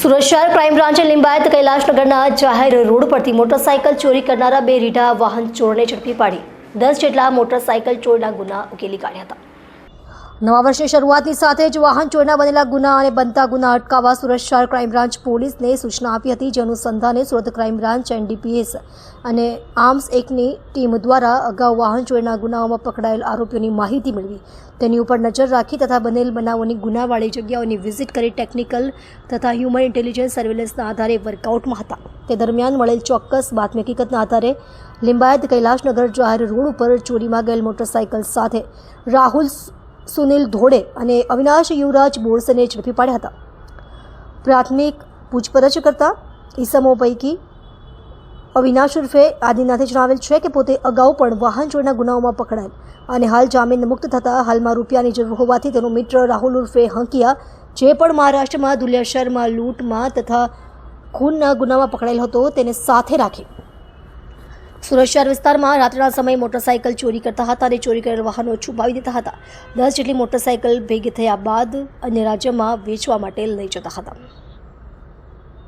સુરત શહેર ક્રાઇમ બ્રાન્ચે લિંબાયત કૈલાશનગરના જાહેર રોડ પરથી મોટરસાઇકલ ચોરી કરનારા બે રીઢા વાહન ચોરને ઝડપી પાડી 10 જેટલા મોટરસાઇકલ ચોરના ગુના ઉકેલી કાઢ્યા હતા। નવા વર્ષની શરૂઆતની સાથે જ વાહન ચોરના બનેલા ગુના અને બનતા ગુના અટકાવવા સુરત શહેર ક્રાઇમ બ્રાન્ચ પોલીસને સૂચના આપી હતી, જે અનુસંધાને સુરત ક્રાઇમ બ્રાન્ચ એનડીપીએસ અને આર્મ્સ એક્ટની ટીમ દ્વારા અગાઉ વાહન ચોરીના ગુનાઓમાં પકડાયેલ આરોપીઓની માહિતી મેળવી તેની ઉપર નજર રાખી તથા બનેલ બનાવોની ગુનાવાળી જગ્યાઓની વિઝિટ કરી ટેકનિકલ તથા હ્યુમન ઇન્ટેલિજન્સ સર્વેલન્સના આધારે વર્કઆઉટમાં હતા। તે દરમિયાન મળેલ ચોક્કસ બાતમી હકીકતના આધારે લિંબાયત કૈલાશનગર જાહેર રોડ ઉપર ચોરીમાં ગયેલ મોટરસાઇકલ સાથે રાહુલ સુનિલ ધોડે અને અવિનાશ યુવરાજ બોરસને ઝડપી પાડ્યા હતા। પ્રાથમિક પૂછપરછ કરતા ઈસમો પૈકી અવિનાશ ઉર્ફે આદિનાથે જણાવેલ છે કે પોતે અગાઉ પણ વાહન ચોરીના ગુનાઓમાં પકડાયેલ અને હાલ જામીન મુક્ત થતાં હાલમાં રૂપિયાની જરૂર હોવાથી તેનો મિત્ર રાહુલ ઉર્ફે હંકિયા, જે પણ મહારાષ્ટ્રમાં ધુલિયા શહેરમાં લૂંટમાં તથા ખૂનના ગુનામાં પકડાયેલ હતો, તેને સાથે રાખી સુરત શહેર વિસ્તારમાં રાત્રિના સમયે મોટરસાઇકલ ચોરી કરતા હતા અને ચોરી કરેલ વાહનો છુપાવી દેતા હતા। 10 જેટલી મોટરસાઇકલ ભેગી થયા બાદ અન્ય રાજ્યમાં વેચવા માટે લઈ જતા હતા।